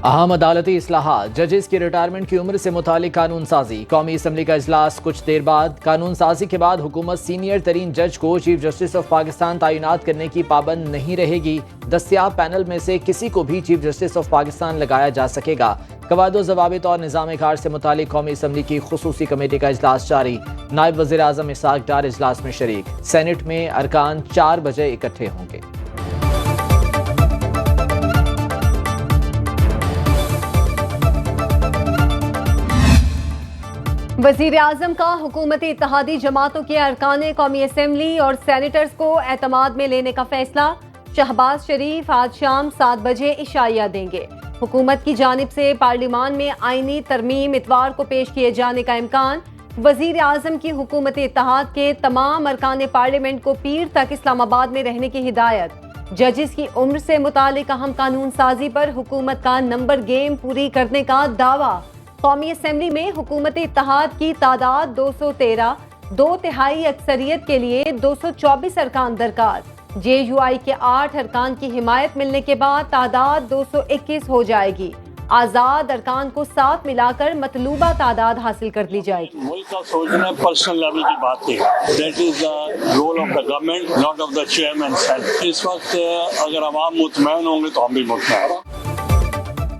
अहम अदालती इस्लाहात, जजेस की रिटायरमेंट की उम्र से मुतालिक कानून साजी। कौमी असम्बली का इजलास कुछ देर बाद। कानून साजी के बाद हुकूमत सीनियर तरीन जज को चीफ जस्टिस ऑफ पाकिस्तान तैनात करने की पाबंद नहीं रहेगी। दस्तयाब पैनल में से किसी को भी चीफ जस्टिस ऑफ पाकिस्तान लगाया जा सकेगा। कवायद ज़वाबित और निज़ाम कार से मुतालिक कौमी असम्बली की खुसूसी कमेटी का इजलास जारी। नायब वज़ीर आज़म इसहाक डार इजलास में शरीक। सेनेट में अरकान 4 बजे इकट्ठे होंगे। वज़ीर आज़म का हुकूमती इत्तेहादी जमातों के अरकान कौमी असम्बली और सेनेटर्स को एतमाद में लेने का फैसला। शहबाज शरीफ आज शाम 7 बजे इशाया देंगे। हुकूमत की जानिब से पार्लिमान में आईनी तरमीम इतवार को पेश किए जाने का इम्कान। वज़ीर आज़म की हुकूमती इत्तेहाद के तमाम अरकान पार्लियामेंट को पीर तक इस्लामाबाद में रहने की हिदायत। जजिस की उम्र से मुतालिक अहम कानून साजी पर हुकूमत का नंबर गेम पूरी करने का दावा। कौमी असम्बली में हुकूमत इत्तेहाद की तादाद 213, 2/3 अक्सरियत के लिए 224 अरकान दरकार। JUI के 8 अरकान की हिमायत मिलने के बाद तादाद 221 हो जाएगी। आजाद अरकान को साथ मिलाकर मतलूबा तादाद हासिल कर ली जाएगी। मुल्क का सोचना पर्सनल लेवल की बात है, that is the role of the government, not of the chairman senate. इस वक्त अगर आवाम मुतमैन होंगे तो हम भी मुतमैन।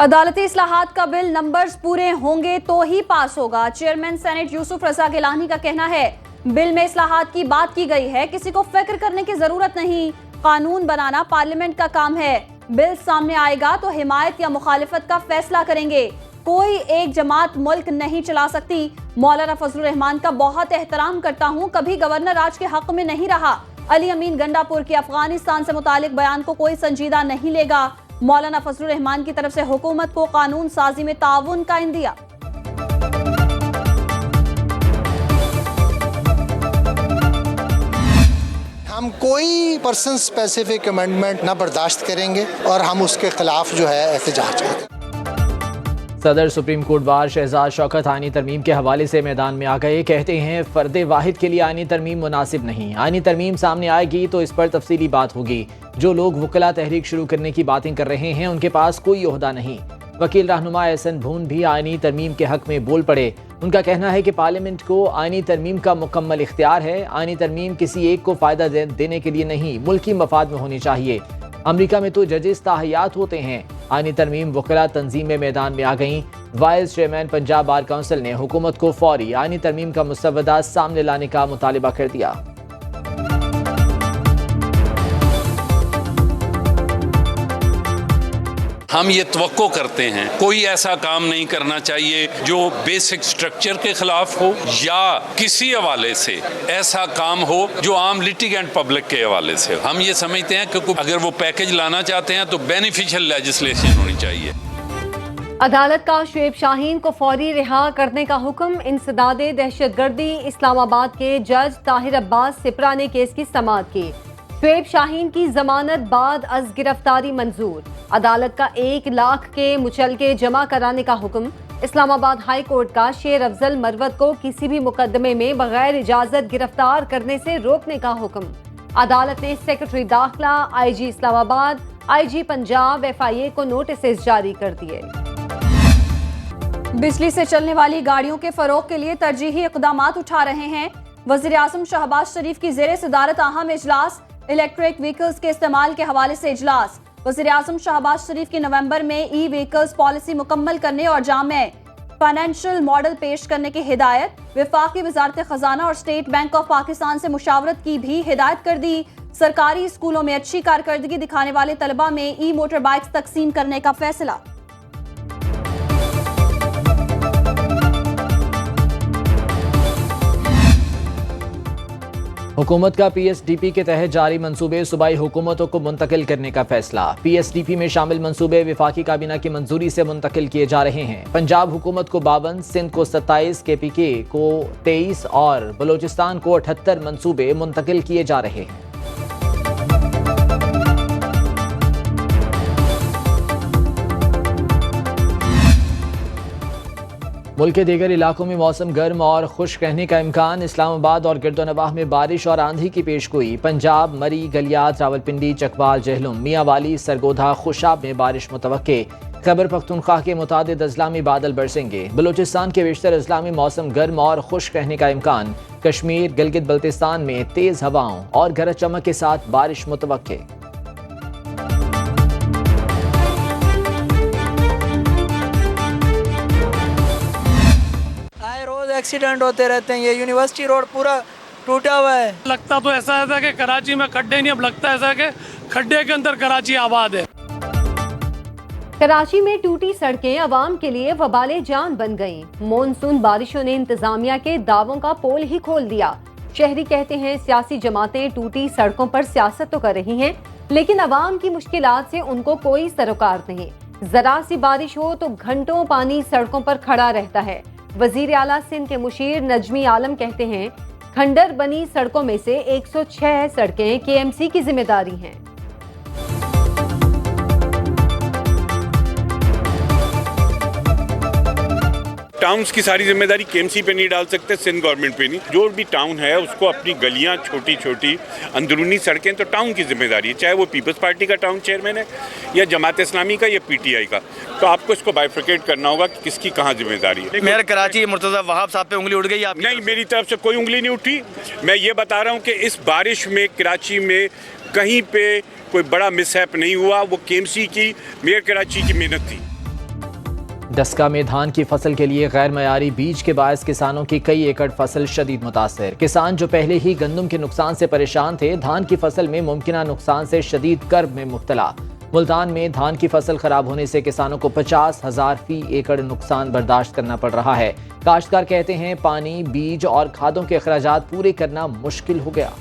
अदालती इस्लाहात का बिल नंबर्स पूरे होंगे तो ही पास होगा। चेयरमैन सेनेट यूसुफ रजा गिलानी का कहना है, बिल में इस्लाहात की बात की गई है, किसी को फिक्र करने की जरूरत नहीं। कानून बनाना पार्लियामेंट का काम है। बिल सामने आएगा तो हिमायत या मुखालिफत का फैसला करेंगे। कोई एक जमात मुल्क नहीं चला सकती। मौलाना फजलुर रहमान का बहुत एहतराम करता हूँ, कभी गवर्नर राज के हक में नहीं रहा। अली अमीन गंडापुर के अफगानिस्तान से मुतालिक बयान को कोई संजीदा नहीं लेगा। मौलाना फजलुर रहमान की तरफ से हुकूमत को कानून साजी में ताउन का इंदिया। हम कोई पर्सन स्पेसिफिक अमेंडमेंट न बर्दाश्त करेंगे और हम उसके खिलाफ जो है एहतजाज करेंगे। सदर supreme court bar Shahzad Shaukat आईनी तरमीम के हवाले से मैदान में आ गए। कहते हैं फर्द वाहिद के लिए आईनी तरमीम मुनासिब नहीं। आईनी तरमीम सामने आएगी तो इस पर तफसीली बात होगी। जो लोग वकला तहरीक शुरू करने की बातें कर रहे हैं उनके पास कोई ओहदा नहीं। वकील रहनुमा एहसन भून भी आईनी तरमीम के हक में बोल पड़े। उनका कहना है कि पार्लियामेंट को आईनी तरमीम का मुकम्मल इख्तियार है। आईनी तरमीम किसी एक को फ़ायदा देने के लिए नहीं, मुल्की मफाद में होनी चाहिए। अमरीका में तो जजेस ताहयात होते हैं। आईनी तरमीम वकला तंजीमें मैदान में आ गईं। Vice chairman Punjab bar council ने हुकूमत को फौरी आईनी तरमीम का मुसव्वदा सामने लाने का मुतालिबा कर दिया। हम ये तवक्को करते हैं कोई ऐसा काम नहीं करना चाहिए जो बेसिक स्ट्रक्चर के खिलाफ हो या किसी हवाले से ऐसा काम हो जो आम लिटिगेंट पब्लिक के हवाले से। हम ये समझते हैं कि अगर वो पैकेज लाना चाहते हैं तो बेनिफिशियल लेजिस्लेशन होनी चाहिए। अदालत का शुएब शाहीन को फौरी रिहा करने का हुक्म। इंसदादे दहशतगर्दी इस्लामाबाद के जज ताहिर अब्बास सिपरा ने केस की समाअत की। शुएब शाहीन की जमानत बाद अज गिरफ्तारी मंजूर। अदालत का 1 लाख के मुचलके जमा कराने का हुक्म। इस्लामाबाद हाई कोर्ट का शेर अफजल मरवत को किसी भी मुकदमे में बगैर इजाजत गिरफ्तार करने से रोकने का हुक्म। अदालत ने सेक्रेटरी दाखिला, IG Islamabad, IG Punjab, FIA को नोटिस जारी कर दिए। बिजली से चलने वाली गाड़ियों के फरोग के लिए तरजीही इक़दामात उठा रहे हैं। वज़ीर आज़म शहबाज शरीफ की ज़ेरे सदारत अहम इजलास। इलेक्ट्रिक व्हीकल्स के इस्तेमाल के हवाले से इजलास। वज़ीर आज़म शहबाज शरीफ की नवंबर में ई-व्हीकल्स पॉलिसी मुकम्मल करने और जामे फाइनेंशियल मॉडल पेश करने की हिदायत। वफाकी वज़ारत ख़जाना और स्टेट बैंक ऑफ पाकिस्तान से मुशावरत की भी हिदायत कर दी। सरकारी स्कूलों में अच्छी कारकर्दगी दिखाने वाले तलबा में ई-मोटर बाइक्स तकसीम करने का फैसला। हुकूमत का PSDP के तहत जारी मंसूबे सूबाई हुकूमतों को मुंतकिल करने का फैसला। PSDP में शामिल मंसूबे वफाकी काबीना की मंजूरी से मुंतकिल किए जा रहे हैं। पंजाब हुकूमत को 52, सिंध को 27, KPK को 23 और बलोचिस्तान को 78 मंसूबे मुंतकिल किए जा रहे हैं। मुल्क के दीगर इलाकों में मौसम गर्म और खुश्क रहने का इम्कान। इस्लामाबाद और गिरदोनवाह में बारिश और आंधी की पेशगोई। पंजाब, मरी, गलियात, रावलपिंडी, चकवाल, जहलुम, मियांवाली, सरगोधा, खुशाब में बारिश मुतवक्के। खैबर पख्तूनख्वा के मुतादिद इस्लामी बादल बरसेंगे। बलूचिस्तान के बेशतर इस्लामी मौसम गर्म और खुश्क रहने का इम्कान। कश्मीर गिलगित बल्तिस्तान में तेज हवाओं और गरज चमक के साथ बारिश मुतवक्के। आए रोज एक्सीडेंट होते रहते हैं। ये यूनिवर्सिटी रोड पूरा टूटा हुआ है। लगता तो ऐसा था कि कराची में खड्डे नहीं, अब लगता है ऐसा कि खड्डे के अंदर कराची आबाद है। कराची में टूटी सड़कें अवाम के लिए वबाले जान बन गईं। मॉनसून बारिशों ने इंतजामिया के दावों का पोल ही खोल दिया। शहरी कहते हैं सियासी जमातें टूटी सड़कों पर सियासत तो कर रही हैं, लेकिन अवाम की मुश्किलात से उनको कोई सरोकार नहीं। जरा सी बारिश हो तो घंटों पानी सड़कों पर खड़ा रहता है। वजीर आला सिंध के मुशीर नजमी आलम कहते हैं खंडर बनी सड़कों में से 106 सड़कें केएमसी की जिम्मेदारी हैं। टाउन्स की सारी जिम्मेदारी केएमसी पे नहीं डाल सकते, सिंध गवर्नमेंट पे नहीं। जो भी टाउन है उसको अपनी गलियां छोटी छोटी अंदरूनी सड़कें तो टाउन की जिम्मेदारी है, चाहे वो पीपल्स पार्टी का टाउन चेयरमैन है या जमात इस्लामी का या पीटीआई का। तो आपको इसको बाइफर्केट करना होगा कि किसकी कहाँ जिम्मेदारी है। मेयर कराची मुर्तजा वहाब साहब पे उंगली उठ गई आपकी? नहीं, मेरी तरफ से कोई उंगली नहीं उठी। मैं ये बता रहा हूँ कि इस बारिश में कराची में कहीं पे कोई बड़ा मिसहैप नहीं हुआ। वो केएमसी की, मेयर कराची की मेहनत थी। डस्का में धान की फसल के लिए गैर मयारी बीज के बायस किसानों की कई एकड़ फसल शदीद मुतासर। किसान जो पहले ही गंदम के नुकसान से परेशान थे, धान की फसल में मुमकिना नुकसान से शदीद कर्ब में मुब्तला। मुल्तान में धान की फसल खराब होने से किसानों को 50,000 फी एकड़ नुकसान बर्दाश्त करना पड़ रहा है। काश्तकार कहते हैं पानी, बीज और खादों के अखराजात पूरे करना मुश्किल हो गया।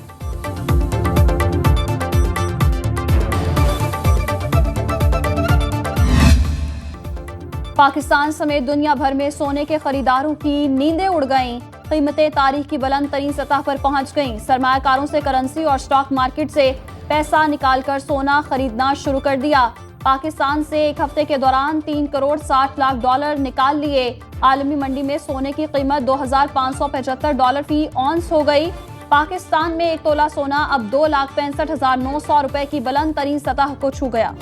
पाकिस्तान समेत दुनिया भर में सोने के खरीदारों की नींदें उड़ गईं। कीमतें तारीख की बुलंद तरीन सतह पर पहुंच गईं। सरमायाकारों से करेंसी और स्टॉक मार्केट से पैसा निकालकर सोना खरीदना शुरू कर दिया। पाकिस्तान से एक हफ्ते के दौरान 3 करोड़ 60 लाख डॉलर निकाल लिए। आलमी मंडी में सोने की कीमत $2,575 फी औंस हो गई। पाकिस्तान में 1 तोला सोना अब 2,65,900 रुपए की बुलंद तरीन सतह को छू गया।